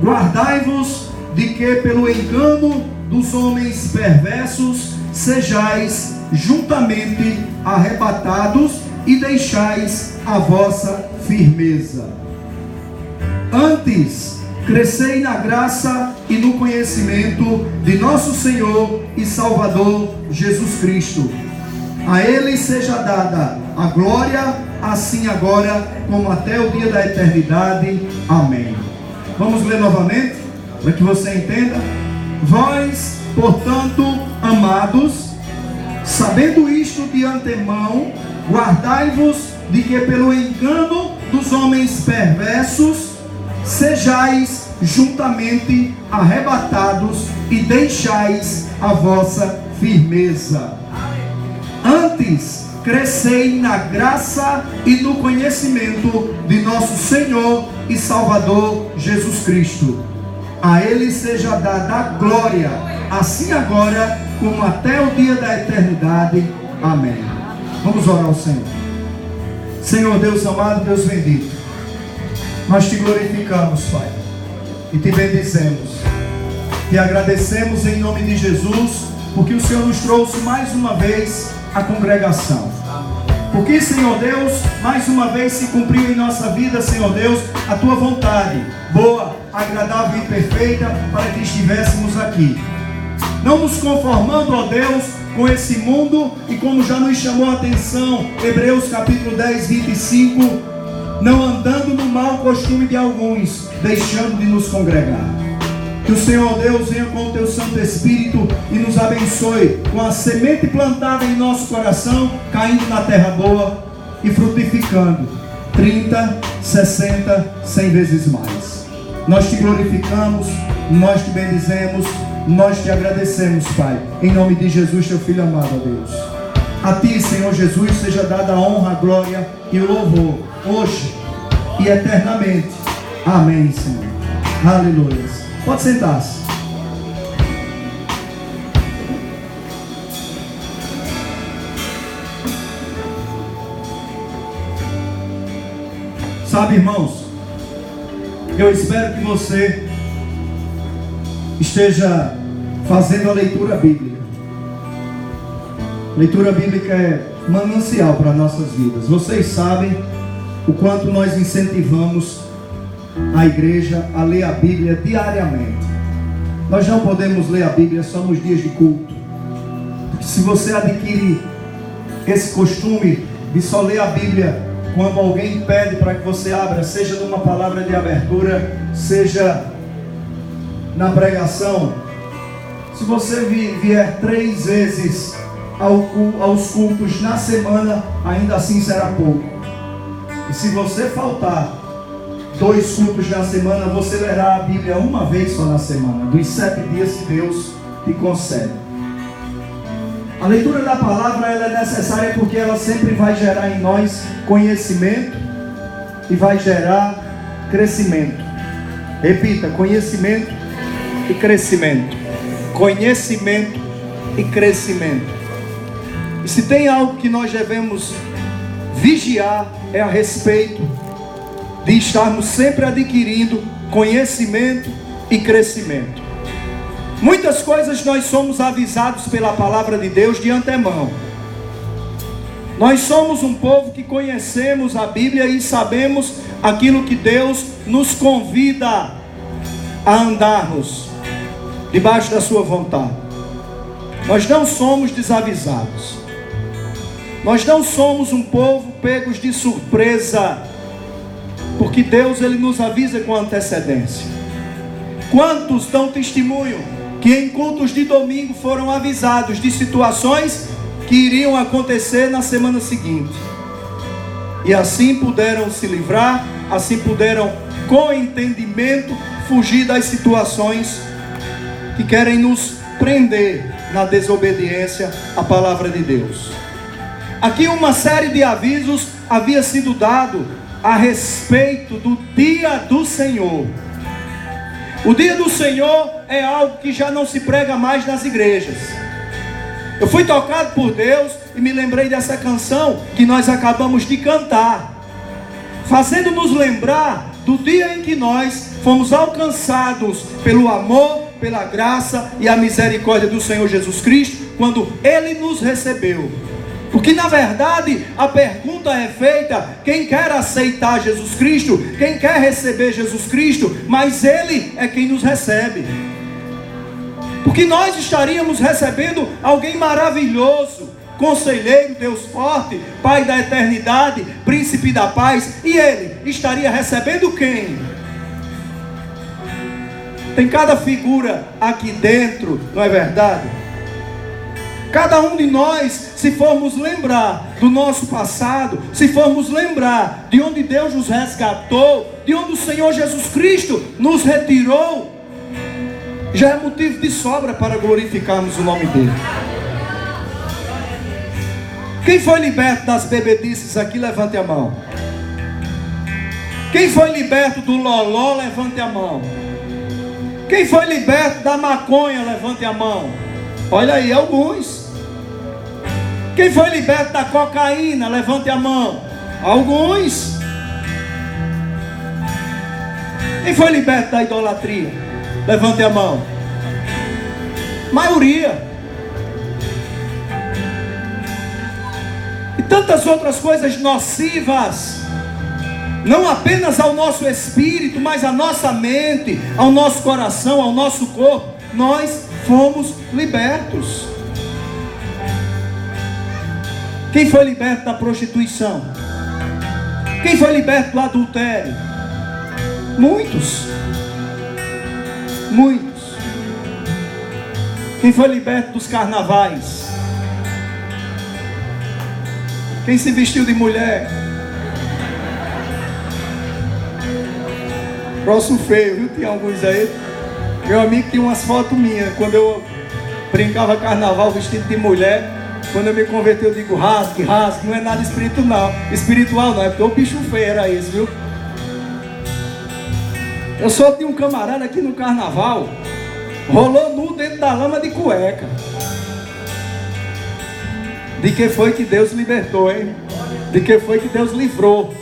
Guardai-vos de que pelo engano dos homens perversos sejais juntamente arrebatados e deixais a vossa firmeza. Antes, crescei na graça e no conhecimento de nosso Senhor e Salvador Jesus Cristo. A Ele seja dada a glória, assim agora como até o dia da eternidade. Amém. Vamos ler novamente, para que você entenda. Vós, portanto, amados, sabendo isto de antemão, guardai-vos de que pelo engano dos homens perversos sejais juntamente arrebatados e deixais a vossa firmeza. Antes, crescei na graça e no conhecimento de nosso Senhor e Salvador Jesus Cristo. A Ele seja dada a glória, assim agora como até o dia da eternidade. Amém. Vamos orar ao Senhor. Senhor Deus amado, Deus bendito, nós te glorificamos, Pai, e te bendizemos, te agradecemos em nome de Jesus, porque o Senhor nos trouxe mais uma vez a congregação, porque, Senhor Deus, mais uma vez se cumpriu em nossa vida, Senhor Deus, a tua vontade, boa, agradável e perfeita, para que estivéssemos aqui, não nos conformando, ó Deus, com esse mundo, e como já nos chamou a atenção, Hebreus capítulo 10, 25, não andando no mau costume de alguns, deixando de nos congregar. Que o Senhor Deus venha com o teu Santo Espírito e nos abençoe com a semente plantada em nosso coração, caindo na terra boa e frutificando 30, 60, 100 vezes mais. Nós te glorificamos, nós te bendizemos, nós te agradecemos, Pai, em nome de Jesus, teu Filho amado, ó Deus. A ti, Senhor Jesus, seja dada a honra, a glória e o louvor, hoje e eternamente. Amém, Senhor. Aleluia. Pode sentar-se. Sabe, irmãos, eu espero que você esteja fazendo a leitura bíblica. Leitura bíblica é manancial para nossas vidas. Vocês sabem o quanto nós incentivamos a igreja a ler a Bíblia diariamente. Nós não podemos ler a Bíblia só nos dias de culto. Porque se você adquire esse costume de só ler a Bíblia quando alguém pede para que você abra, seja numa palavra de abertura, seja na pregação, se você vier 3 vezes aos cultos na semana, ainda assim será pouco. E se você faltar 2 cultos na semana, você lerá a Bíblia uma vez só na semana, dos 7 dias que Deus te concede. A leitura da palavra ela é necessária porque ela sempre vai gerar em nós conhecimento e vai gerar crescimento. Repita: conhecimento e crescimento. Conhecimento e crescimento. E se tem algo que nós devemos vigiar, é a respeito de estarmos sempre adquirindo conhecimento e crescimento. Muitas coisas nós somos avisados pela palavra de Deus de antemão. Nós somos um povo que conhecemos a Bíblia e sabemos aquilo que Deus nos convida a andarmos debaixo da sua vontade. Nós não somos desavisados. Nós não somos um povo pegos de surpresa, porque Deus ele nos avisa com antecedência. Quantos dão testemunho que em cultos de domingo foram avisados de situações que iriam acontecer na semana seguinte, e assim puderam se livrar, assim puderam com entendimento fugir das situações que querem nos prender na desobediência à palavra de Deus. Aqui uma série de avisos havia sido dado a respeito do dia do Senhor. O dia do Senhor é algo que já não se prega mais nas igrejas. Eu fui tocado por Deus e me lembrei dessa canção que nós acabamos de cantar, fazendo-nos lembrar do dia em que nós fomos alcançados pelo amor, pela graça e a misericórdia do Senhor Jesus Cristo, quando Ele nos recebeu. Porque na verdade a pergunta é feita: quem quer aceitar Jesus Cristo, quem quer receber Jesus Cristo, mas Ele é quem nos recebe. Porque nós estaríamos recebendo alguém maravilhoso, Conselheiro, Deus forte, Pai da eternidade, Príncipe da paz, e Ele estaria recebendo quem? Tem cada figura aqui dentro, não é verdade? Cada um de nós, se formos lembrar do nosso passado, se formos lembrar de onde Deus nos resgatou, de onde o Senhor Jesus Cristo nos retirou, já é motivo de sobra para glorificarmos o nome dele. Quem foi liberto das bebedices aqui, levante a mão. Quem foi liberto do loló, levante a mão. Quem foi liberto da maconha, levante a mão. Olha aí, alguns. Quem foi liberto da cocaína, levante a mão. Alguns. Quem foi liberto da idolatria, levante a mão. Maioria. E tantas outras coisas nocivas, não apenas ao nosso espírito, mas à nossa mente, ao nosso coração, ao nosso corpo. Nós fomos libertos. Quem foi liberto da prostituição? Quem foi liberto do adultério? Muitos. Muitos. Quem foi liberto dos carnavais? Quem se vestiu de mulher? Próximo feio, viu? Tinha alguns aí. Meu amigo tinha umas fotos minhas. Quando eu brincava carnaval vestido de mulher. Quando eu me converti, eu digo rasgue, rasgue. Não é nada espiritual não. É porque o bicho feio era esse, viu? Eu só tinha um camarada aqui no carnaval. Rolou nu dentro da lama de cueca. De que foi que Deus libertou, hein? De que foi que Deus livrou?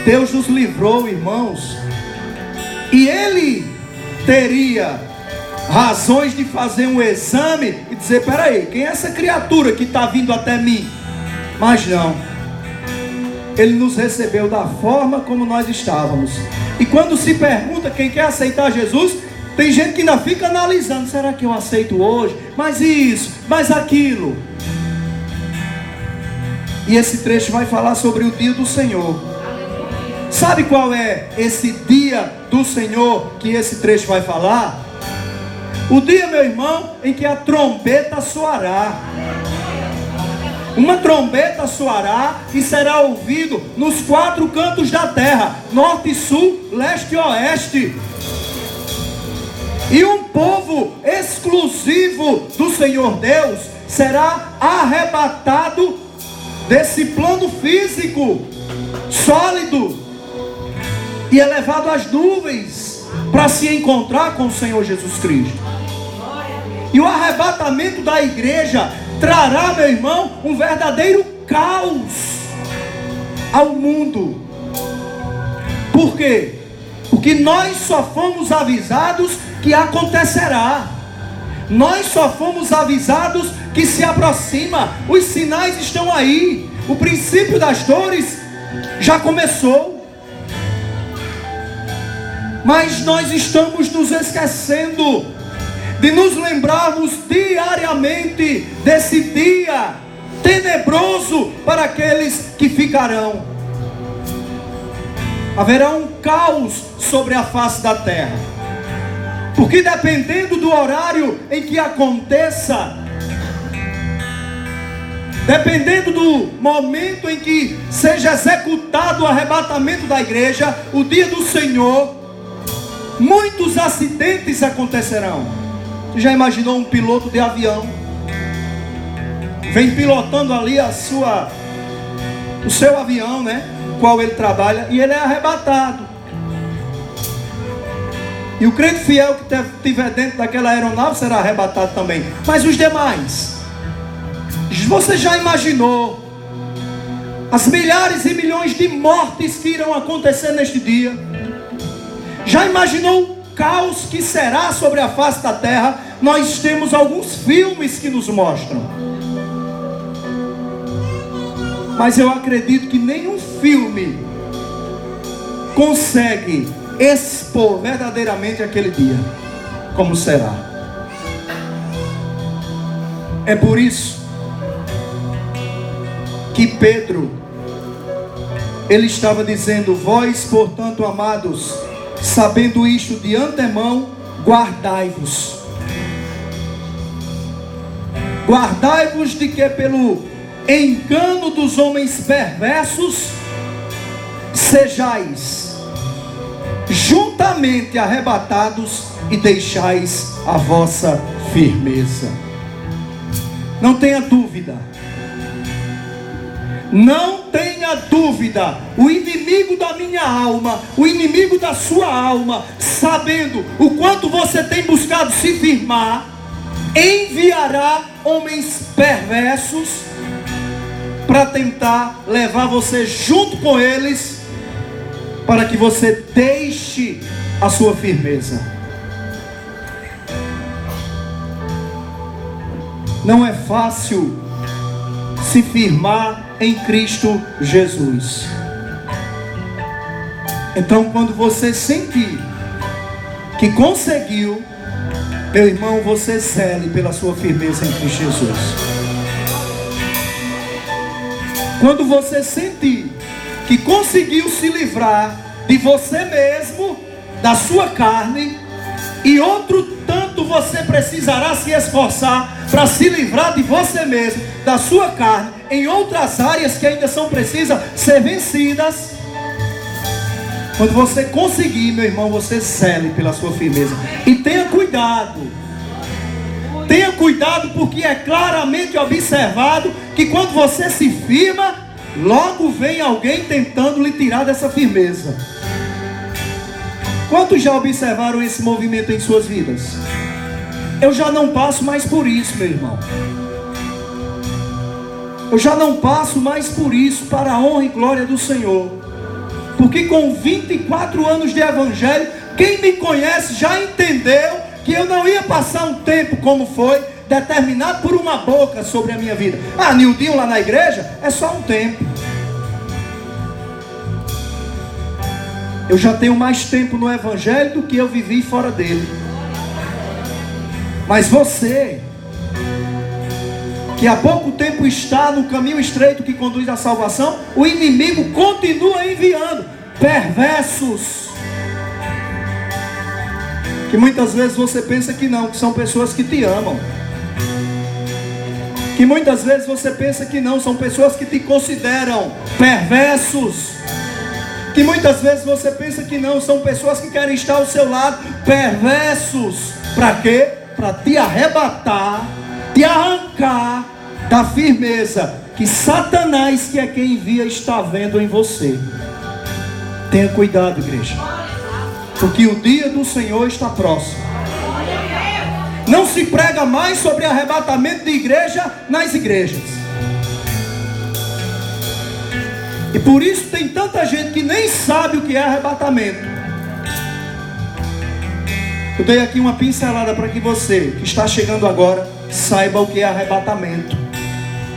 Deus nos livrou, irmãos. E Ele teria razões de fazer um exame e dizer: peraí, quem é essa criatura que está vindo até mim? Mas não. Ele nos recebeu da forma como nós estávamos. E quando se pergunta quem quer aceitar Jesus, tem gente que ainda fica analisando: será que eu aceito hoje? Mas isso, mas aquilo. E esse trecho vai falar sobre o dia do Senhor. Sabe qual é esse dia do Senhor que esse trecho vai falar? O dia, meu irmão, em que a trombeta soará. Uma trombeta soará e será ouvido nos 4 cantos da terra: norte, sul, leste e oeste. E um povo exclusivo do Senhor Deus será arrebatado desse plano físico sólido e é levado às nuvens para se encontrar com o Senhor Jesus Cristo. E o arrebatamento da igreja trará, meu irmão, um verdadeiro caos ao mundo. Por quê? Porque nós só fomos avisados que acontecerá. Nós só fomos avisados que se aproxima. Os sinais estão aí. O princípio das dores já começou. Mas nós estamos nos esquecendo de nos lembrarmos diariamente desse dia tenebroso para aqueles que ficarão. Haverá um caos sobre a face da terra, porque dependendo do horário em que aconteça, dependendo do momento em que seja executado o arrebatamento da igreja, o dia do Senhor, muitos acidentes acontecerão. Você já imaginou um piloto de avião? Vem pilotando ali o seu avião, né? Qual ele trabalha, e ele é arrebatado. E o crente fiel que estiver dentro daquela aeronave será arrebatado também. Mas os demais, você já imaginou as milhares e milhões de mortes que irão acontecer neste dia. Já imaginou o caos que será sobre a face da terra? Nós temos alguns filmes que nos mostram, mas eu acredito que nenhum filme consegue expor verdadeiramente aquele dia, como será. É por isso que Pedro, ele estava dizendo: vós, portanto, amados, sabendo isto de antemão, guardai-vos. Guardai-vos de que pelo engano dos homens perversos sejais juntamente arrebatados e deixais a vossa firmeza. Não tenha dúvida. Não tenha dúvida. O inimigo da minha alma, o inimigo da sua alma, sabendo o quanto você tem buscado se firmar, enviará homens perversos para tentar levar você junto com eles, para que você deixe a sua firmeza. Não é fácil se firmar em Cristo Jesus. Então, quando você sentir que conseguiu, meu irmão, você cele pela sua firmeza em Cristo Jesus. Quando você sentir que conseguiu se livrar de você mesmo, da sua carne, e outro tanto você precisará se esforçar para se livrar de você mesmo, da sua carne, em outras áreas que ainda são precisas ser vencidas. Quando você conseguir, meu irmão, você cele pela sua firmeza. E tenha cuidado. Tenha cuidado, porque é claramente observado que quando você se firma, logo vem alguém tentando lhe tirar dessa firmeza. Quantos já observaram esse movimento em suas vidas? Eu já não passo mais por isso, meu irmão. Eu já não passo mais por isso, para a honra e glória do Senhor. Porque com 24 anos de evangelho, quem me conhece já entendeu que eu não ia passar um tempo como foi determinado por uma boca sobre a minha vida. Ah, Nildinho lá na igreja é só um tempo. Eu já tenho mais tempo no evangelho do que eu vivi fora dele. Mas você, que há pouco tempo está no caminho estreito que conduz à salvação, o inimigo continua enviando perversos, que muitas vezes você pensa que não, que são pessoas que te amam, que muitas vezes você pensa que não, são pessoas que te consideram perversos, que muitas vezes você pensa que não, são pessoas que querem estar ao seu lado, perversos. Para quê? Para te arrebatar, te arrancar da firmeza que Satanás, que é quem envia, está vendo em você. Tenha cuidado, igreja, porque o dia do Senhor está próximo. Não se prega mais sobre arrebatamento de igreja nas igrejas. E por isso tem tanta gente que nem sabe o que é arrebatamento. Eu dei aqui uma pincelada para que você que está chegando agora saiba o que é arrebatamento.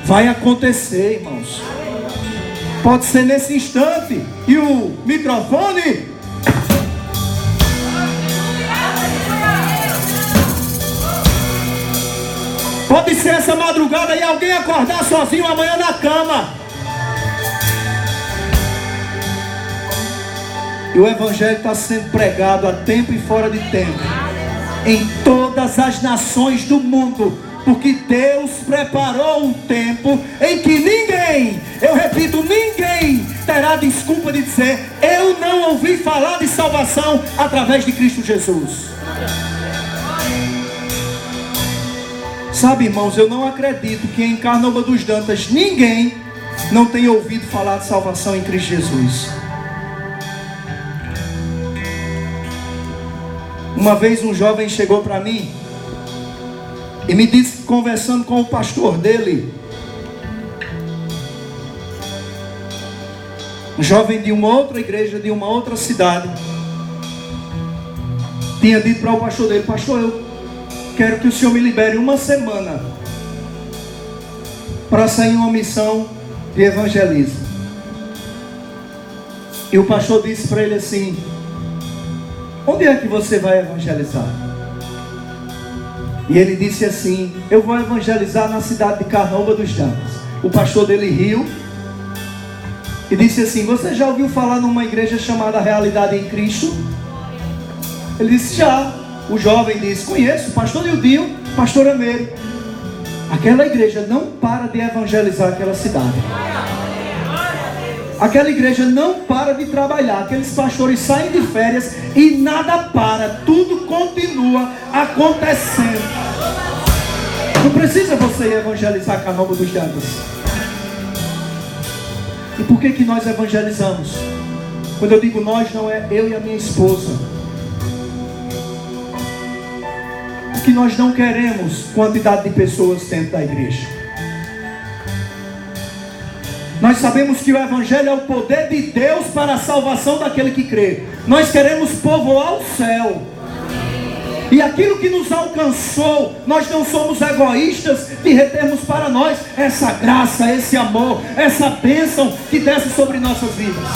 Vai acontecer, irmãos. Pode ser nesse instante. E o microfone, pode ser essa madrugada e alguém acordar sozinho amanhã na cama. E o evangelho está sendo pregado a tempo e fora de tempo, em todas as nações do mundo, porque Deus preparou um tempo em que ninguém, eu repito, ninguém terá desculpa de dizer: eu não ouvi falar de salvação através de Cristo Jesus. Sabe, irmãos, eu não acredito que em Carnaúba dos Dantas ninguém não tenha ouvido falar de salvação em Cristo Jesus. Uma vez um jovem chegou para mim e me disse, conversando com o pastor dele, jovem de uma outra igreja, de uma outra cidade, tinha dito para o pastor dele: pastor, eu quero que o senhor me libere uma semana para sair em uma missão de evangelismo. E o pastor disse para ele assim: onde é que você vai evangelizar? E ele disse assim: eu vou evangelizar na cidade de Carnaúba dos Dantas. O pastor dele riu e disse assim: você já ouviu falar numa igreja chamada Realidade em Cristo? Ele disse: já. O jovem disse: conheço, pastor Nildinho, pastor Ameiro. Aquela igreja não para de evangelizar aquela cidade. Aquela igreja não para de trabalhar. Aqueles pastores saem de férias e nada para. Tudo continua acontecendo. Não precisa você ir evangelizar Carnaúba dos Dantas. E por que nós evangelizamos? Quando eu digo nós, não é eu e a minha esposa. Porque nós não queremos quantidade de pessoas dentro da igreja. Nós sabemos que o Evangelho é o poder de Deus para a salvação daquele que crê. Nós queremos povoar o céu. E aquilo que nos alcançou, nós não somos egoístas de retermos para nós essa graça, esse amor, essa bênção que desce sobre nossas vidas.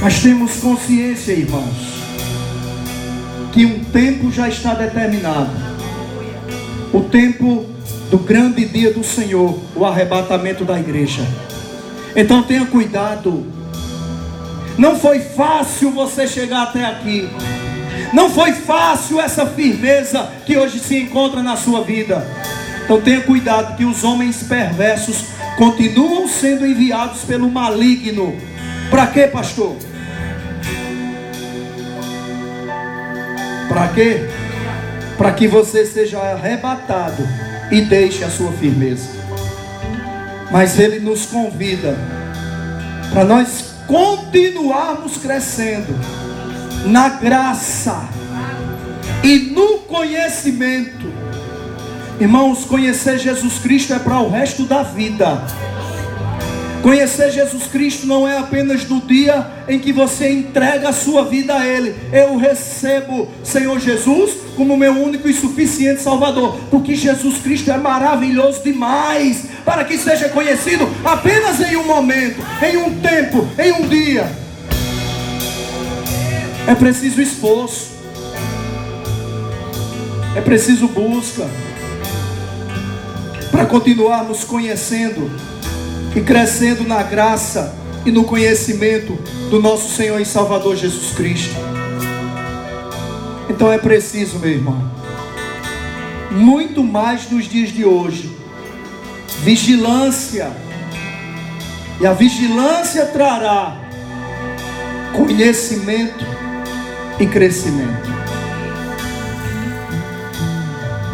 Mas temos consciência, irmãos, que um tempo já está determinado. O tempo do grande dia do Senhor, o arrebatamento da igreja. Então tenha cuidado. Não foi fácil você chegar até aqui. Não foi fácil essa firmeza que hoje se encontra na sua vida. Então tenha cuidado, que os homens perversos continuam sendo enviados pelo maligno. Para quê, pastor? Para quê? Para que você seja arrebatado e deixe a sua firmeza. Mas ele nos convida para nós continuarmos crescendo na graça e no conhecimento. Irmãos, conhecer Jesus Cristo é para o resto da vida. Conhecer Jesus Cristo não é apenas no dia em que você entrega a sua vida a Ele. Eu recebo Senhor Jesus como meu único e suficiente Salvador, porque Jesus Cristo é maravilhoso demais para que seja conhecido apenas em um momento, em um tempo, em um dia. É preciso esforço, é preciso busca para continuarmos conhecendo e crescendo na graça e no conhecimento do nosso Senhor e Salvador Jesus Cristo. Então é preciso, meu irmão, muito mais nos dias de hoje, vigilância. E a vigilância trará conhecimento e crescimento.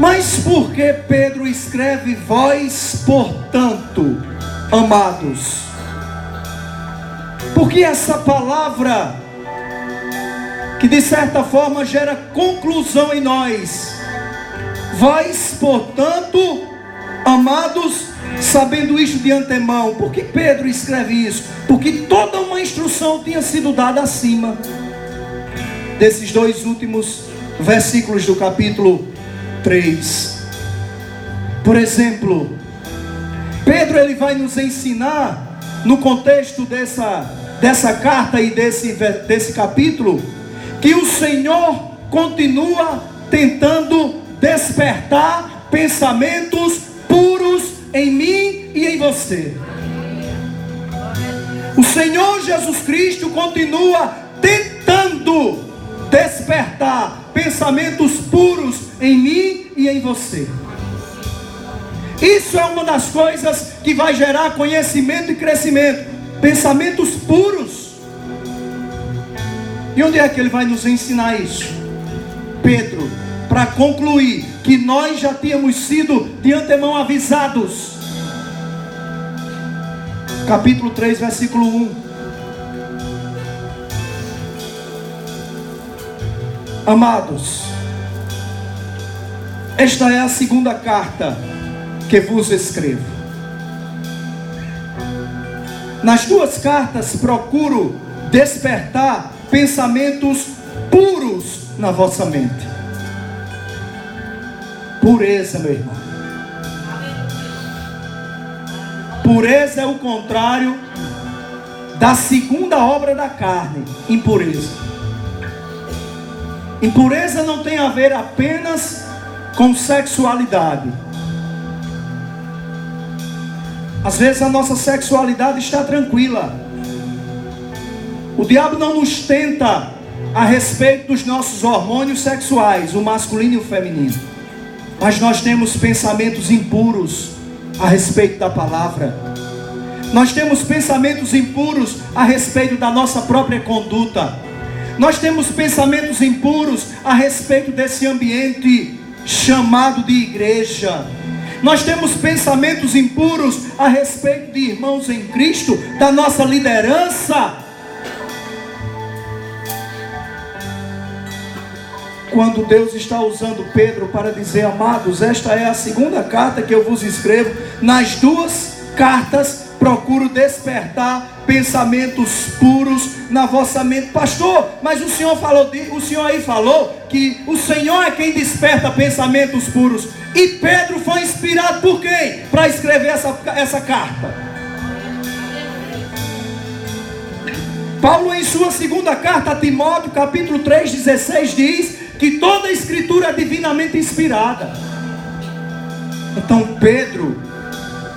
Mas por que Pedro escreve: vós, portanto, amados? Porque essa palavra, que de certa forma gera conclusão em nós: vós, portanto, amados, sabendo isto de antemão. Por que Pedro escreve isso? Porque toda uma instrução tinha sido dada acima desses dois últimos versículos do capítulo 3. Por exemplo, Pedro ele vai nos ensinar, no contexto dessa carta e desse capítulo, que o Senhor continua tentando despertar pensamentos puros em mim e em você. O Senhor Jesus Cristo continua tentando despertar pensamentos puros em mim e em você. Isso é uma das coisas que vai gerar conhecimento e crescimento. Pensamentos puros. E onde é que ele vai nos ensinar isso? Pedro, para concluir que nós já tínhamos sido de antemão avisados. Capítulo 3, versículo 1. Amados, esta é a segunda carta que vos escrevo. Nas duas cartas procuro despertar pensamentos puros na vossa mente. Pureza, meu irmão. Pureza é o contrário da segunda obra da carne, impureza. Impureza não tem a ver apenas com sexualidade. Às vezes a nossa sexualidade está tranquila. O diabo não nos tenta a respeito dos nossos hormônios sexuais, o masculino e o feminino. Mas nós temos pensamentos impuros a respeito da palavra. Nós temos pensamentos impuros a respeito da nossa própria conduta. Nós temos pensamentos impuros a respeito desse ambiente chamado de igreja. Nós temos pensamentos impuros a respeito de irmãos em Cristo, da nossa liderança. Quando Deus está usando Pedro para dizer: amados, esta é a segunda carta que eu vos escrevo, nas duas cartas procuro despertar pensamentos puros na vossa mente. Pastor, mas o senhor aí falou que o Senhor é quem desperta pensamentos puros. E Pedro foi inspirado por quem para escrever essa carta? Paulo, em sua segunda carta a Timóteo, capítulo 3:16, diz que toda a escritura é divinamente inspirada. Então Pedro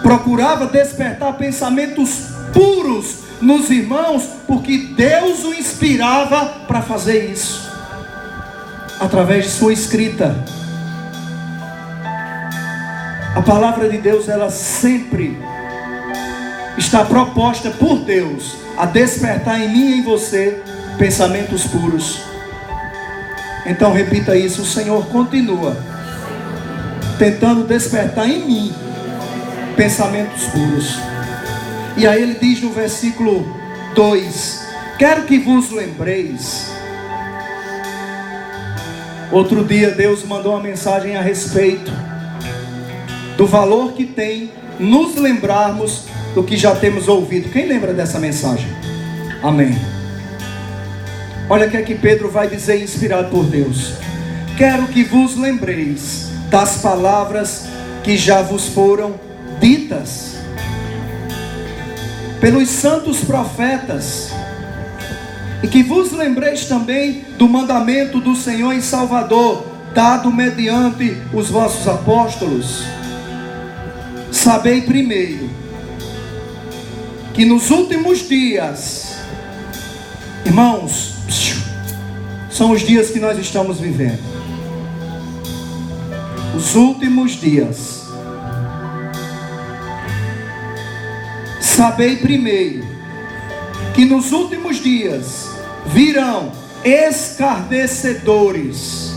procurava despertar pensamentos puros nos irmãos, porque Deus o inspirava para fazer isso, através de sua escrita. A palavra de Deus, ela sempre está proposta por Deus a despertar em mim e em você pensamentos puros. Então repita isso: o Senhor continua tentando despertar em mim pensamentos puros. E aí ele diz no versículo 2: quero que vos lembreis. Outro dia Deus mandou uma mensagem a respeito do valor que tem nos lembrarmos do que já temos ouvido. Quem lembra dessa mensagem? Amém. Olha o que é que Pedro vai dizer, inspirado por Deus: quero que vos lembreis das palavras que já vos foram ditas pelos santos profetas, e que vos lembreis também do mandamento do Senhor e Salvador, dado mediante os vossos apóstolos. Sabei primeiro que nos últimos dias, irmãos, são os dias que nós estamos vivendo, os últimos dias. Sabei primeiro que nos últimos dias virão escarnecedores,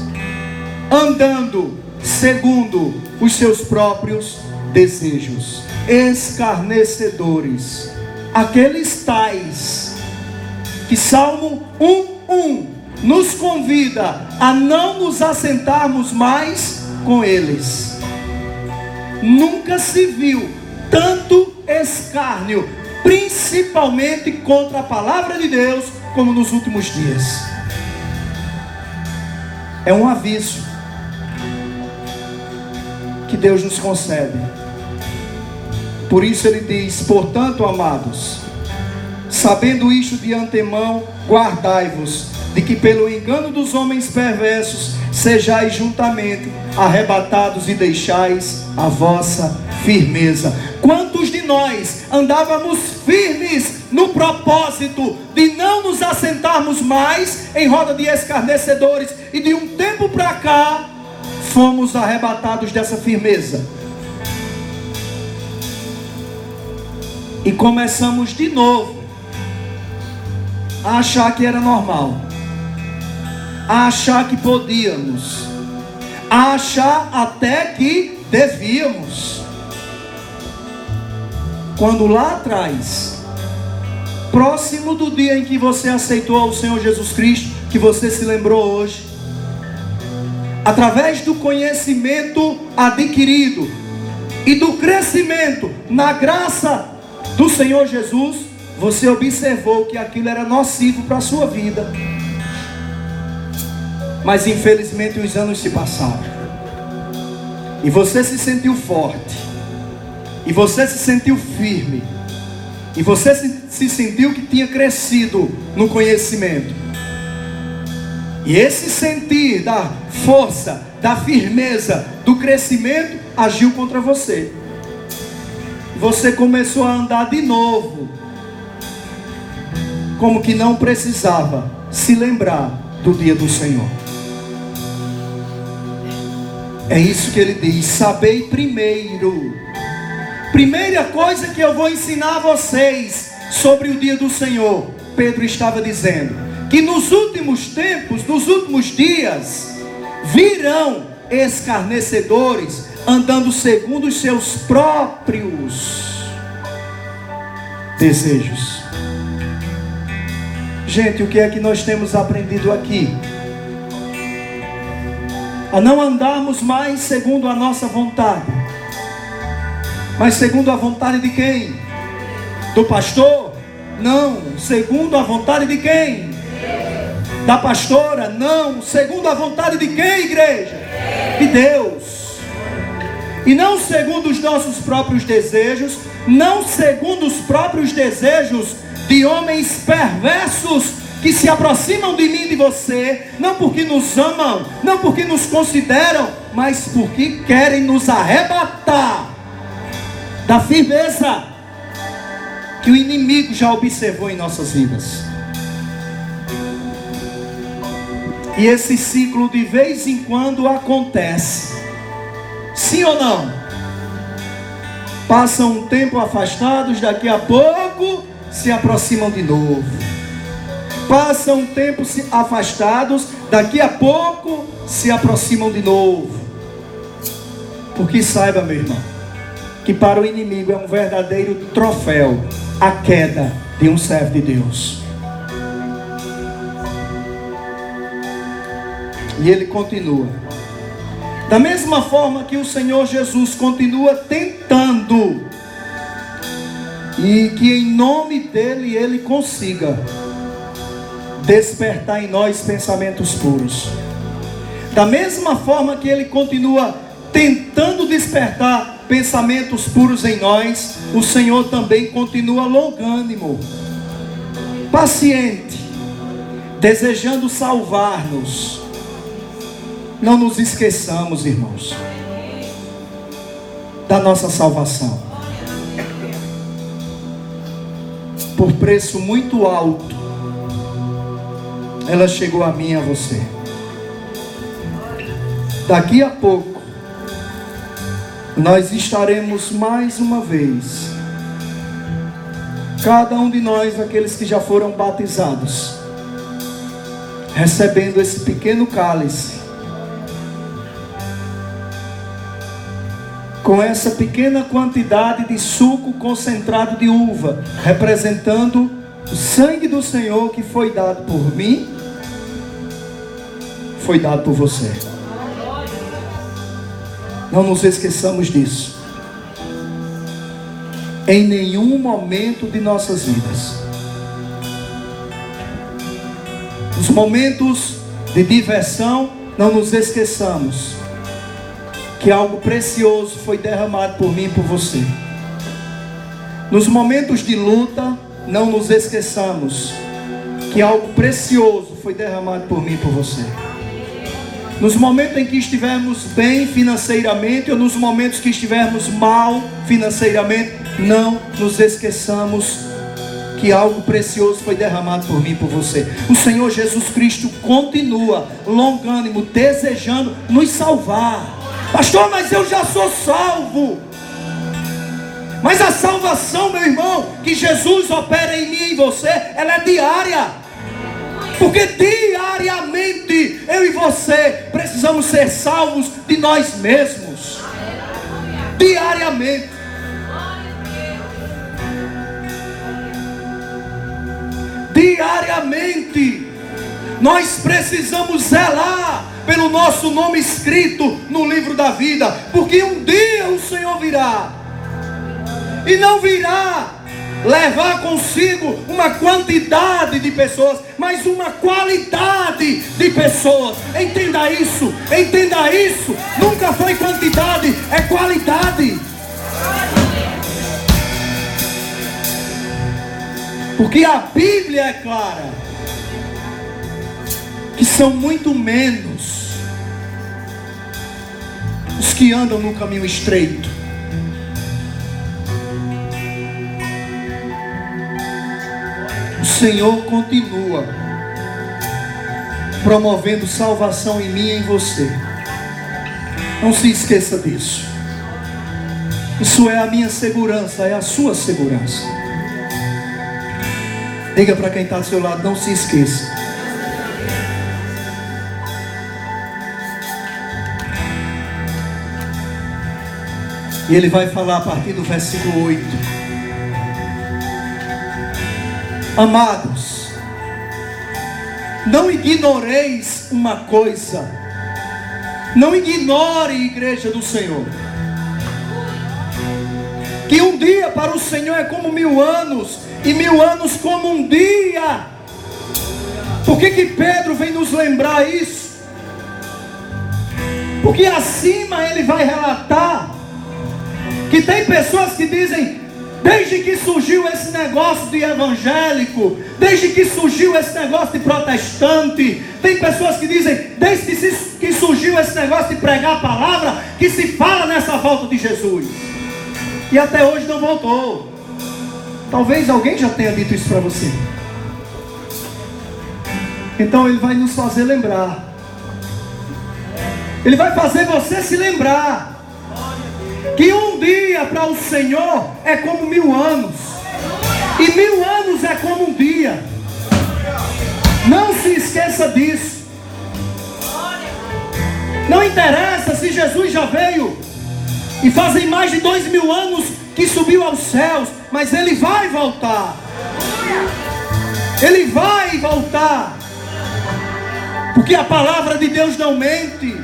andando segundo os seus próprios desejos. Escarnecedores, aqueles tais que Salmo 1:1 nos convida a não nos assentarmos mais com eles. Nunca se viu tanto escárnio, principalmente contra a palavra de Deus, como nos últimos dias. É um aviso que Deus nos concede. Por isso ele diz: portanto, amados, sabendo isto de antemão, guardai-vos de que pelo engano dos homens perversos sejais juntamente arrebatados e deixais a vossa firmeza. Quantos de nós andávamos firmes no propósito de não nos assentarmos mais em roda de escarnecedores, e de um tempo para cá fomos arrebatados dessa firmeza e começamos de novo a achar que era normal, a achar que podíamos, a achar até que devíamos, quando lá atrás, próximo do dia em que você aceitou ao Senhor Jesus Cristo, que você se lembrou hoje, através do conhecimento adquirido e do crescimento na graça do Senhor Jesus, você observou que aquilo era nocivo para a sua vida. Mas infelizmente os anos se passaram. E você se sentiu forte. E você se sentiu firme. E você se sentiu que tinha crescido no conhecimento. E esse sentir da força, da firmeza, do crescimento, agiu contra você. Você começou a andar de novo, como que não precisava se lembrar do dia do Senhor. É isso que ele diz: sabei primeiro. Primeira coisa que eu vou ensinar a vocês sobre o dia do Senhor, Pedro estava dizendo, que nos últimos tempos, nos últimos dias, virão escarnecedores, andando segundo os seus próprios desejos. Gente, o que é que nós temos aprendido aqui? A não andarmos mais segundo a nossa vontade, mas segundo a vontade de quem? Do pastor? Não. Segundo a vontade de quem? Da pastora? Não. Segundo a vontade de quem, igreja? De Deus. E não segundo os nossos próprios desejos, não segundo os próprios desejos de homens perversos que se aproximam de mim e de você, não porque nos amam, não porque nos consideram, mas porque querem nos arrebatar da firmeza que o inimigo já observou em nossas vidas. E esse ciclo de vez em quando acontece. Sim ou não? Passam um tempo afastados, daqui a pouco se aproximam de novo. Passam um tempo afastados, daqui a pouco se aproximam de novo. Porque saiba, meu irmão, que para o inimigo é um verdadeiro troféu a queda de um servo de Deus. E ele continua. Da mesma forma que o Senhor Jesus continua tentando, e que em nome dele ele consiga despertar em nós pensamentos puros. Da mesma forma que ele continua tentando despertar pensamentos puros em nós, o Senhor também continua longânimo, paciente, desejando salvar-nos. Não nos esqueçamos, irmãos, da nossa salvação. Por preço muito alto, ela chegou a mim e a você. Daqui a pouco, nós estaremos mais uma vez, cada um de nós, aqueles que já foram batizados, recebendo esse pequeno cálice, com essa pequena quantidade de suco concentrado de uva, representando o sangue do Senhor que foi dado por mim, foi dado por você. Não nos esqueçamos disso. Em nenhum momento de nossas vidas. Nos momentos de diversão, não nos esqueçamos que algo precioso foi derramado por mim e por você. Nos momentos de luta, não nos esqueçamos que algo precioso foi derramado por mim e por você. Nos momentos em que estivermos bem financeiramente, ou nos momentos que estivermos mal financeiramente, não nos esqueçamos que algo precioso foi derramado por mim e por você. O Senhor Jesus Cristo continua longânimo, desejando nos salvar. Pastor, mas eu já sou salvo. Mas a salvação, meu irmão, que Jesus opera em mim e em você, ela é diária. Porque diariamente eu e você precisamos ser salvos de nós mesmos. Diariamente. Diariamente nós precisamos zelar pelo nosso nome escrito no livro da vida, porque um dia o Senhor virá, e não virá levar consigo uma quantidade de pessoas, mas uma qualidade de pessoas. Entenda isso, entenda isso. Nunca foi quantidade, é qualidade. Porque a Bíblia é clara que são muito menos os que andam no caminho estreito. O Senhor continua promovendo salvação em mim e em você. Não se esqueça disso. Isso é a minha segurança, é a sua segurança. Diga para quem está ao seu lado, não se esqueça. E ele vai falar a partir do versículo 8. Amados, não ignoreis uma coisa. Não ignore, igreja do Senhor, que um dia para o Senhor é como 1000 anos, e 1000 anos como um dia. Por que Pedro vem nos lembrar isso? Porque acima ele vai relatar que tem pessoas que dizem, desde que surgiu esse negócio de evangélico, desde que surgiu esse negócio de protestante, tem pessoas que dizem, desde que surgiu esse negócio de pregar a palavra, que se fala nessa volta de Jesus, e até hoje não voltou. Talvez alguém já tenha dito isso para você. Então ele vai nos fazer lembrar. Ele vai fazer você se lembrar que um dia para o Senhor é como 1000 anos, e 1000 anos é como um dia. Não se esqueça disso. Não interessa se Jesus já veio e fazem mais de 2000 anos que subiu aos céus, mas ele vai voltar. Ele vai voltar, porque a palavra de Deus não mente,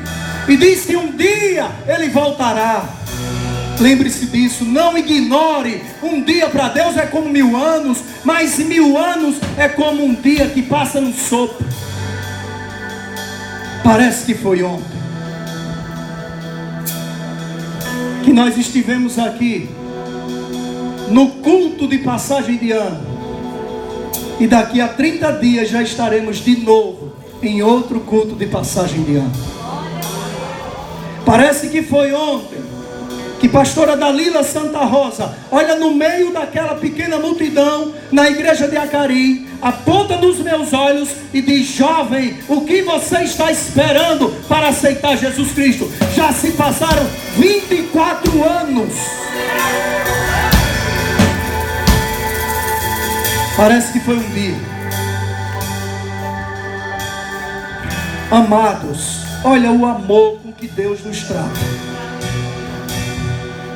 e diz que um dia ele voltará. Lembre-se disso, não ignore. Um dia para Deus é como 1000 anos, mas 1000 anos é como um dia que passa num sopro. Parece que foi ontem que nós estivemos aqui no culto de passagem de ano, e daqui a 30 dias já estaremos de novo em outro culto de passagem de ano. Parece que foi ontem que pastora Dalila Santa Rosa, olha no meio daquela pequena multidão na igreja de Acari, aponta nos meus olhos e diz: jovem, o que você está esperando para aceitar Jesus Cristo? Já se passaram 24 anos. Parece que foi um dia. Amados, olha o amor com que Deus nos trata.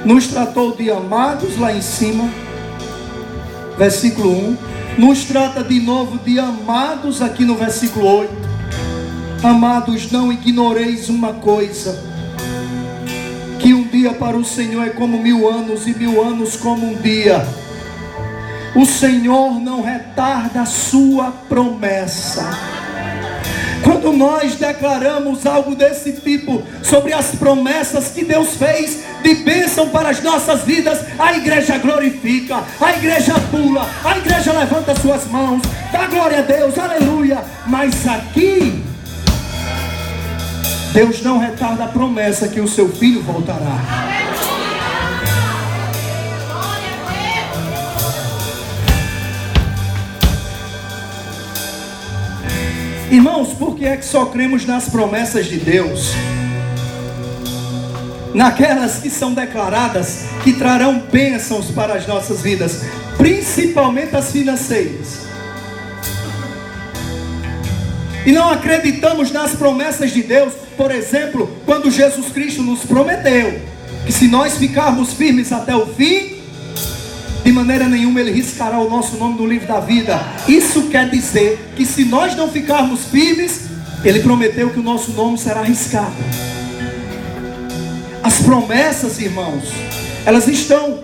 Nos tratou de amados lá em cima, versículo 1. Nos trata de novo de amados aqui no versículo 8. Amados, não ignoreis uma coisa, que um dia para o Senhor é como 1000 anos, e 1000 anos como um dia. O Senhor não retarda a sua promessa. Quando nós declaramos algo desse tipo sobre as promessas que Deus fez de bênção para as nossas vidas, a igreja glorifica, a igreja pula, a igreja levanta suas mãos, dá glória a Deus, aleluia. Mas aqui, Deus não retarda a promessa que o seu filho voltará. Irmãos, por que é que só cremos nas promessas de Deus? Naquelas que são declaradas, que trarão bênçãos para as nossas vidas, principalmente as financeiras. E não acreditamos nas promessas de Deus, por exemplo, quando Jesus Cristo nos prometeu que se nós ficarmos firmes até o fim, de maneira nenhuma Ele riscará o nosso nome do livro da vida. Isso quer dizer que se nós não ficarmos firmes, Ele prometeu que o nosso nome será riscado. As promessas, irmãos, elas estão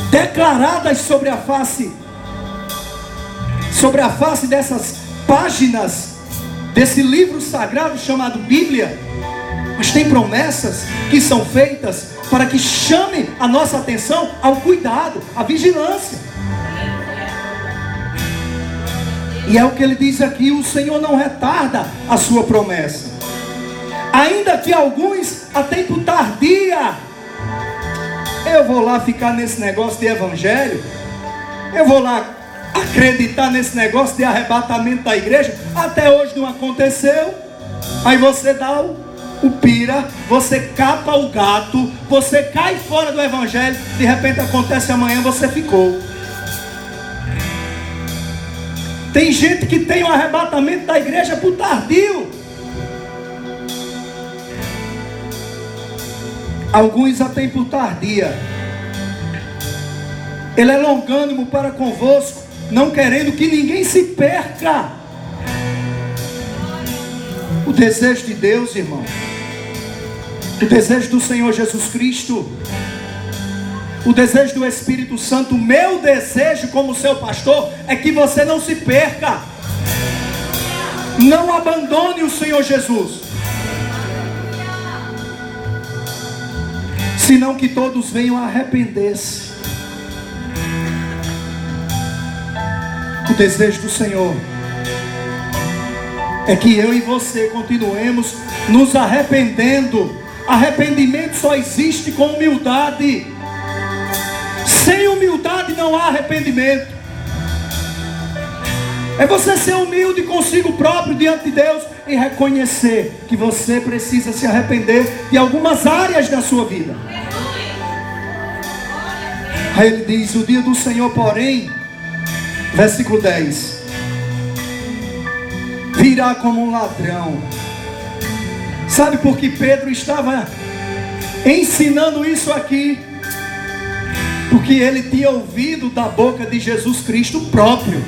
declaradas sobre a face dessas páginas desse livro sagrado chamado Bíblia. Mas tem promessas que são feitas para que chame a nossa atenção ao cuidado, à vigilância. E é o que ele diz aqui: o Senhor não retarda a sua promessa, ainda que alguns a tempo tardia. Eu vou lá ficar nesse negócio de evangelho, eu vou lá acreditar nesse negócio de arrebatamento da igreja, até hoje não aconteceu. Aí você dá o pira, você capa o gato, você cai fora do evangelho, de repente acontece amanhã, você ficou. Tem gente que tem o arrebatamento da igreja por tardio. Alguns a tem por tardia. Ele é longânimo para convosco, não querendo que ninguém se perca. O desejo de Deus, irmão, o desejo do Senhor Jesus Cristo, o desejo do Espírito Santo, o meu desejo como seu pastor é que você não se perca. Não abandone o Senhor Jesus, senão que todos venham a arrepender-se. O desejo do Senhor é que eu e você continuemos nos arrependendo. Arrependimento só existe com humildade. Sem humildade não há arrependimento. É você ser humilde consigo próprio diante de Deus e reconhecer que você precisa se arrepender de algumas áreas da sua vida. Aí ele diz: o dia do Senhor, porém, versículo 10, virá como um ladrão. Sabe por que Pedro estava ensinando isso aqui? Porque ele tinha ouvido da boca de Jesus Cristo próprio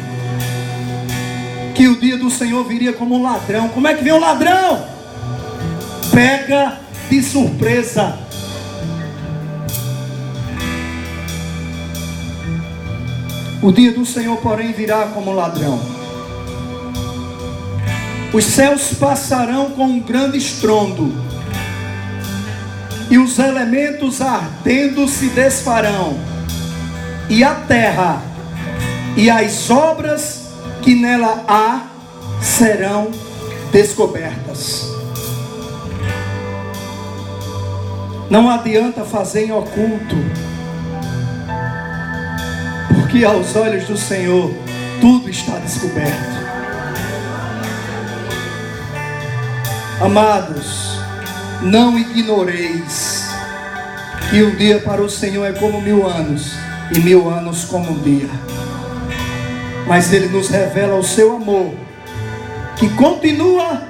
que o dia do Senhor viria como um ladrão. Como é que vem um ladrão? Pega de surpresa. O dia do Senhor, porém, virá como um ladrão. Os céus passarão com um grande estrondo, e os elementos ardendo se desfarão, e a terra e as obras que nela há serão descobertas. Não adianta fazer em oculto, porque aos olhos do Senhor tudo está descoberto. Amados, não ignoreis que um dia para o Senhor é como 1000 anos, e 1000 anos como um dia. Mas Ele nos revela o seu amor, que continua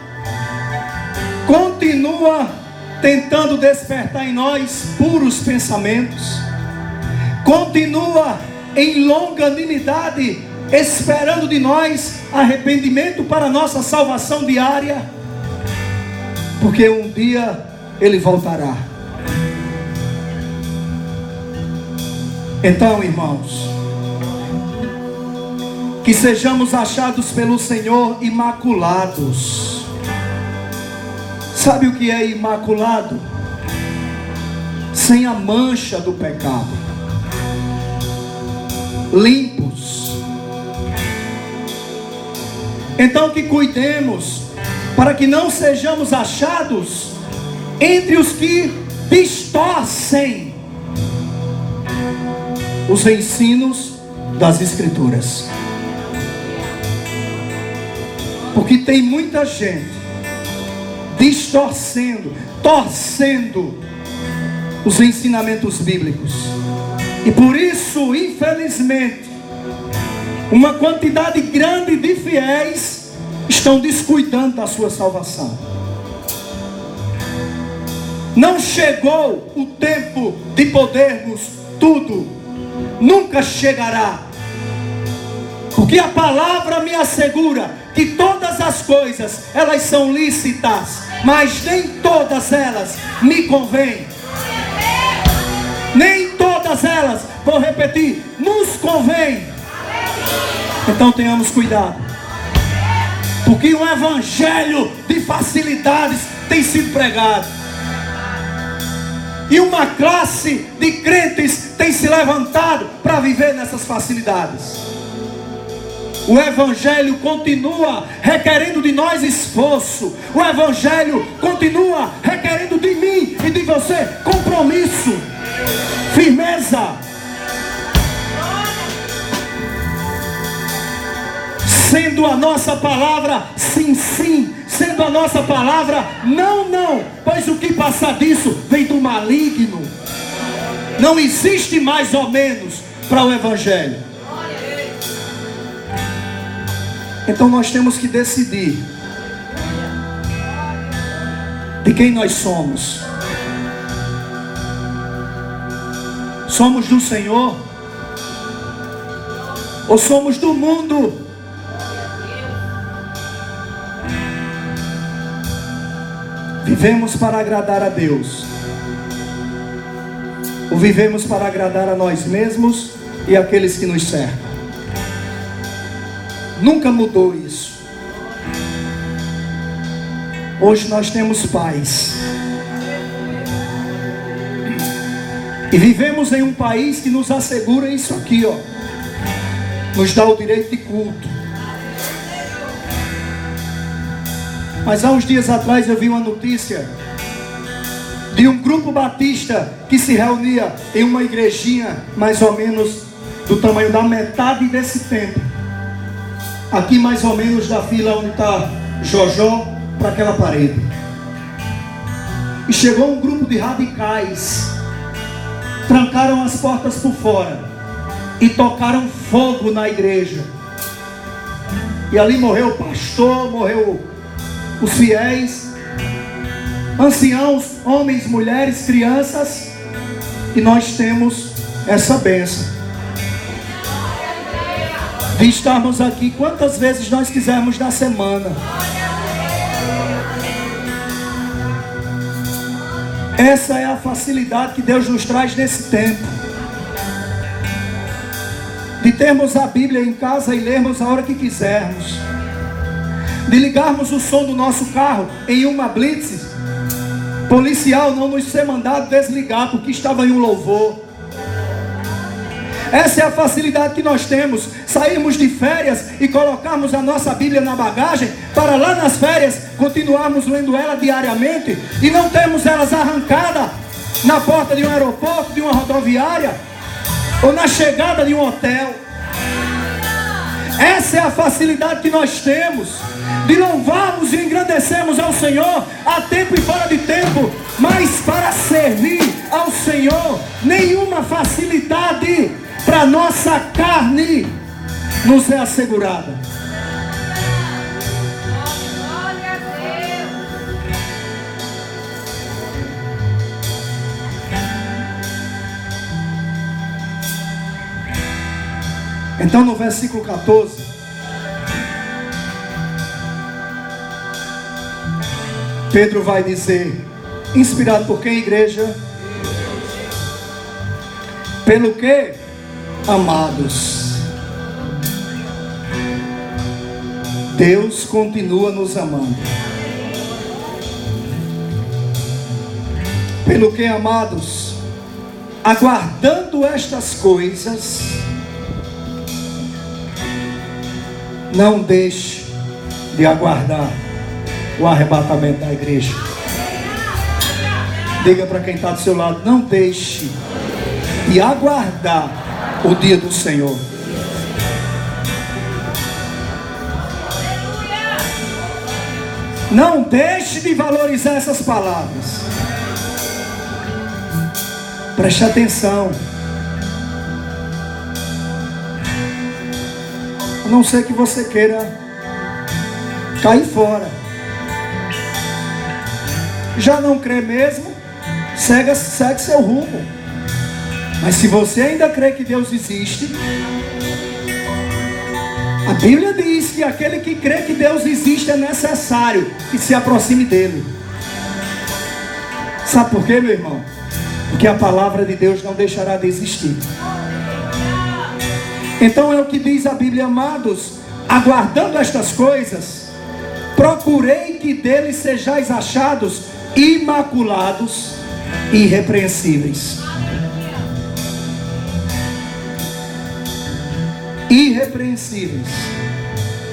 tentando despertar em nós puros pensamentos, continua em longanimidade, esperando de nós arrependimento para a nossa salvação diária, porque um dia Ele voltará. Então, irmãos, que sejamos achados pelo Senhor imaculados. Sabe o que é imaculado? Sem a mancha do pecado, limpos. Então que cuidemos para que não sejamos achados entre os que distorcem os ensinos das Escrituras. Porque tem muita gente distorcendo, torcendo os ensinamentos bíblicos. E por isso, infelizmente, uma quantidade grande de fiéis estão descuidando da sua salvação. Não chegou o tempo de podermos tudo, nunca chegará, porque a palavra me assegura que todas as coisas elas são lícitas, mas nem todas elas me convêm. Nem todas todas elas, vou repetir, nos convém. Então tenhamos cuidado, porque um evangelho de facilidades tem sido pregado, e uma classe de crentes tem se levantado para viver nessas facilidades. O evangelho continua requerendo de nós esforço. O evangelho continua requerendo de mim e de você compromisso, firmeza. Sendo a nossa palavra sim, sim. Sendo a nossa palavra não, não. Pois o que passar disso vem do maligno. Não existe mais ou menos para o evangelho. Então nós temos que decidir de quem nós somos. Somos do Senhor ou somos do mundo? Vivemos para agradar a Deus, ou vivemos para agradar a nós mesmos e aqueles que nos cercam? Nunca mudou isso. Hoje nós temos paz, e vivemos em um país que nos assegura isso aqui, ó. Nos dá o direito de culto. Mas há uns dias atrás eu vi uma notícia de um grupo batista que se reunia em uma igrejinha mais ou menos do tamanho da metade desse templo, aqui mais ou menos da fila onde está Jojó para aquela parede. E chegou um grupo de radicais, trancaram as portas por fora e tocaram fogo na igreja. E ali morreu o pastor, morreu os fiéis, anciãos, homens, mulheres, crianças. E nós temos essa bênção de estarmos aqui quantas vezes nós quisermos na semana. Essa é a facilidade que Deus nos traz nesse tempo, de termos a Bíblia em casa e lermos a hora que quisermos, de ligarmos o som do nosso carro em uma blitz policial, não nos ser mandado desligar porque estava em um louvor. Essa é a facilidade que nós temos, sairmos de férias e colocarmos a nossa Bíblia na bagagem, para lá nas férias continuarmos lendo ela diariamente, e não termos elas arrancadas na porta de um aeroporto, de uma rodoviária, ou na chegada de um hotel. Essa é a facilidade que nós temos de louvarmos e engrandecermos ao Senhor a tempo e fora de tempo, mas para servir ao Senhor, nenhuma facilidade para nossa carne nos é assegurada. Então no versículo 14, Pedro vai dizer, inspirado por quem, igreja? Pelo que? Amados, Deus continua nos amando. Pelo que, amados, aguardando estas coisas, não deixe de aguardar o arrebatamento da igreja. Diga para quem está do seu lado, não deixe de aguardar o dia do Senhor. Não deixe de valorizar essas palavras. Preste atenção. A não ser que você queira cair fora. Já não crê mesmo, segue seu rumo. Mas se você ainda crê que Deus existe, a Bíblia diz que aquele que crê que Deus existe é necessário que se aproxime dele. Sabe por quê, meu irmão? porque a palavra de Deus não deixará de existir. Então é o que diz a Bíblia: amados, aguardando estas coisas, procurei que deles sejais achados imaculados e irrepreensíveis. Irrepreensíveis,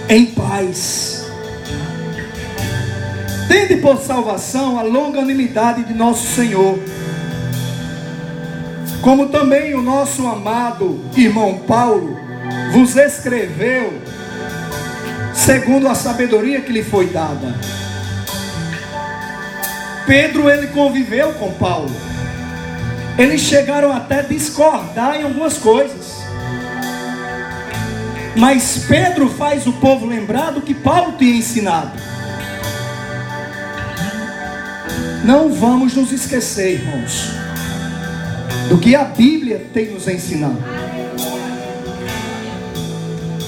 em paz, tende por salvação a longanimidade de nosso Senhor, como também o nosso amado irmão Paulo vos escreveu, segundo a sabedoria que lhe foi dada. Pedro, ele conviveu com Paulo. Eles chegaram até a discordar em algumas coisas, mas Pedro faz o povo lembrar do que Paulo tinha ensinado. Não vamos nos esquecer, irmãos, do que a Bíblia tem nos ensinado.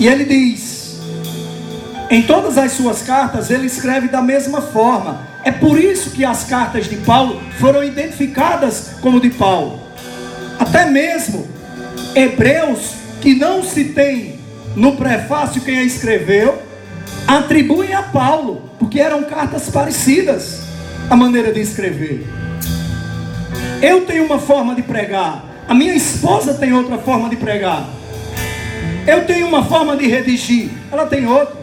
E ele diz, em todas as suas cartas, ele escreve da mesma forma. É por isso que as cartas de Paulo foram identificadas como de Paulo. Até mesmo Hebreus, que não se tem no prefácio quem a escreveu, atribuem a Paulo, porque eram cartas parecidas, a maneira de escrever. Eu tenho uma forma de pregar, a minha esposa tem outra forma de pregar. Eu tenho uma forma de redigir, ela tem outra.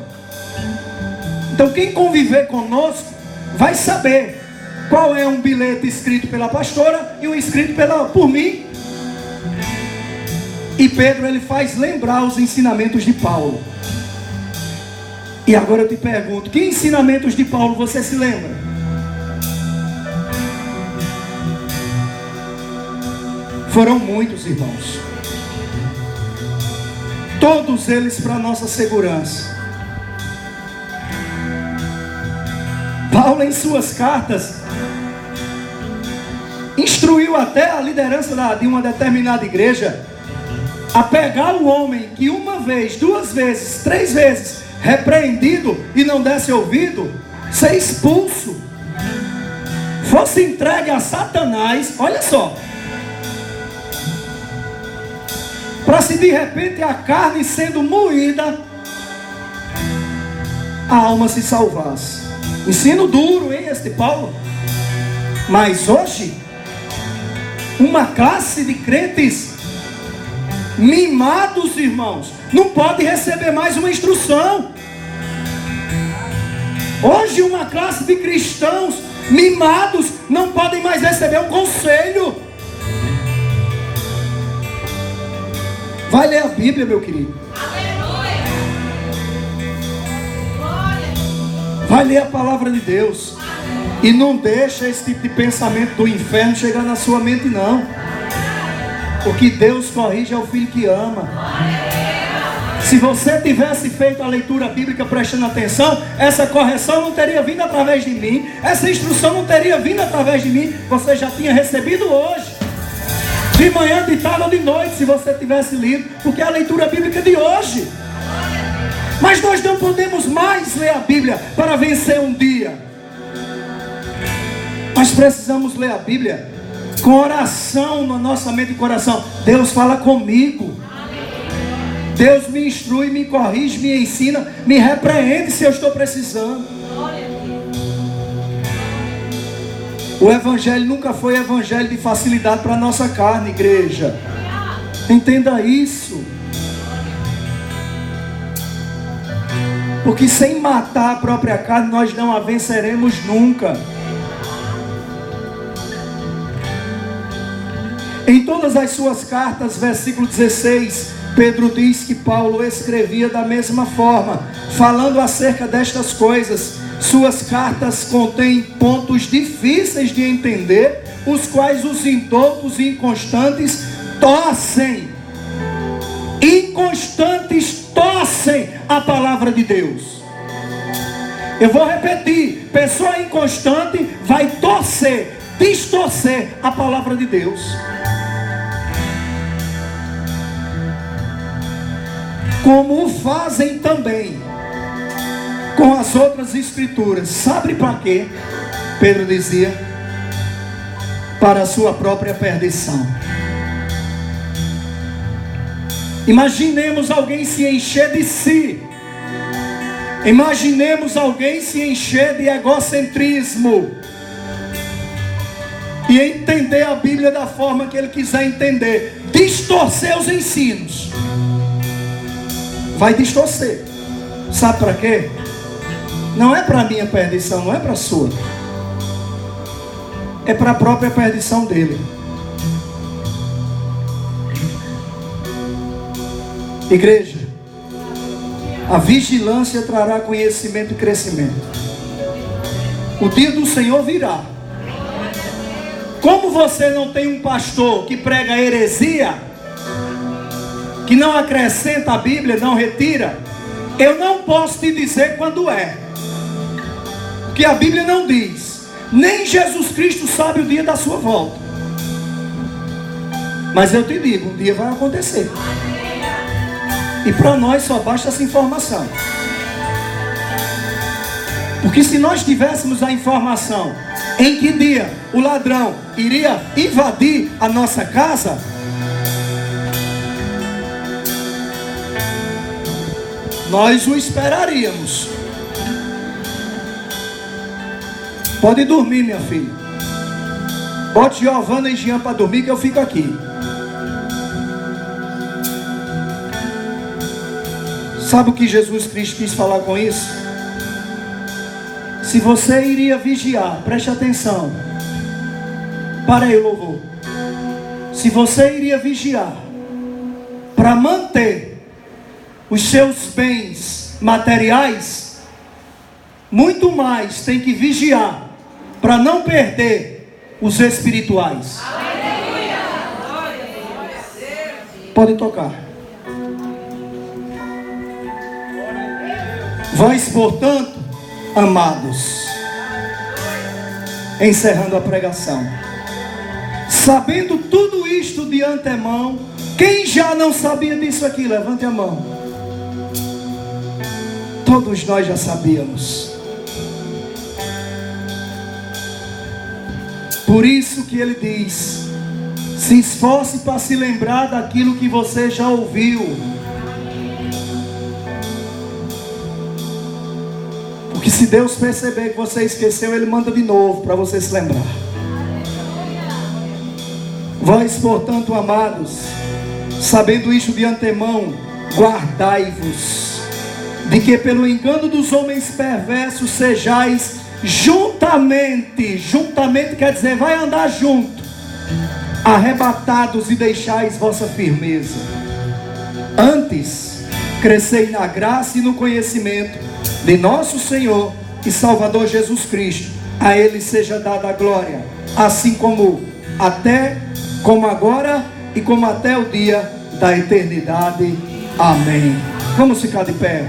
Então quem conviver conosco vai saber qual é um bilhete escrito pela pastora e um escrito por mim. E Pedro, ele faz lembrar os ensinamentos de Paulo. E agora eu te pergunto, que ensinamentos de Paulo você se lembra? Foram muitos, irmãos. Todos eles para nossa segurança. Paulo, em suas cartas, instruiu até a liderança de uma determinada igreja a pegar o homem que uma vez, duas vezes, três vezes repreendido e não desse ouvido, ser expulso, fosse entregue a Satanás. Olha só, para se de repente a carne sendo moída, a alma se salvasse. Ensino duro, hein, este Paulo? Mas hoje, uma classe de crentes mimados, irmãos, não pode receber mais uma instrução. Hoje uma classe de cristãos mimados não podem mais receber um conselho. Vai ler a Bíblia, meu querido. Aleluia. Vai ler a palavra de Deus. E não deixa esse tipo de pensamento do inferno chegar na sua mente, não. Porque Deus corrige ao filho que ama. Se você tivesse feito a leitura bíblica prestando atenção, essa correção não teria vindo através de mim, essa instrução não teria vindo através de mim. Você já tinha recebido hoje, de manhã, de tarde ou de noite, se você tivesse lido, porque é a leitura bíblica de hoje. Mas nós não podemos mais ler a Bíblia para vencer um dia. Nós precisamos ler a Bíblia com oração na nossa mente e coração. Deus fala comigo. Deus me instrui, me corrige, me ensina, me repreende se eu estou precisando. O Evangelho nunca foi evangelho de facilidade para a nossa carne, igreja. Entenda isso. Porque sem matar a própria carne, nós não a venceremos nunca. Em todas as suas cartas, versículo 16, Pedro diz que Paulo escrevia da mesma forma, falando acerca destas coisas. Suas cartas contêm pontos difíceis de entender, os quais os indoutos e inconstantes torcem. Inconstantes torcem a palavra de Deus. Eu vou repetir: pessoa inconstante vai torcer, distorcer a palavra de Deus. Como o fazem também com as outras escrituras. Sabe para quê? Pedro dizia: para a sua própria perdição. Imaginemos alguém se encher de si. Imaginemos alguém se encher de egocentrismo e entender a Bíblia da forma que ele quiser entender, distorcer os ensinos. Vai distorcer. Sabe para quê? Não é para a minha perdição, não é para a sua. É para a própria perdição dele. Igreja, a vigilância trará conhecimento e crescimento. O dia do Senhor virá. Como você não tem um pastor que prega heresia, que não acrescenta a Bíblia, não retira, eu não posso te dizer quando é, porque a Bíblia não diz. Nem Jesus Cristo sabe o dia da sua volta. Mas eu te digo, um dia vai acontecer. E para nós só basta essa informação. Porque se nós tivéssemos a informação em que dia o ladrão iria invadir a nossa casa, nós o esperaríamos. Pode dormir, minha filha. Bote Giovana e Jean para dormir, que eu fico aqui. Sabe o que Jesus Cristo quis falar com isso? Se você iria vigiar, preste atenção. Para aí o louvor. Se você iria vigiar para manter os seus bens materiais, muito mais tem que vigiar para não perder os espirituais. Pode tocar. Vós, portanto, amados, encerrando a pregação, sabendo tudo isto de antemão, quem já não sabia disso aqui, levante a mão. Todos nós já sabíamos. Por isso que ele diz: se esforce para se lembrar daquilo que você já ouviu. Porque se Deus perceber que você esqueceu, Ele manda de novo para você se lembrar. Vós, portanto, amados, sabendo isto de antemão, guardai-vos de que pelo engano dos homens perversos sejais juntamente quer dizer, vai andar junto, arrebatados, e deixais vossa firmeza. Antes, crescei na graça e no conhecimento de nosso Senhor e Salvador Jesus Cristo. A Ele seja dada a glória, assim como agora e como até o dia da eternidade. Amém. Vamos ficar de pé.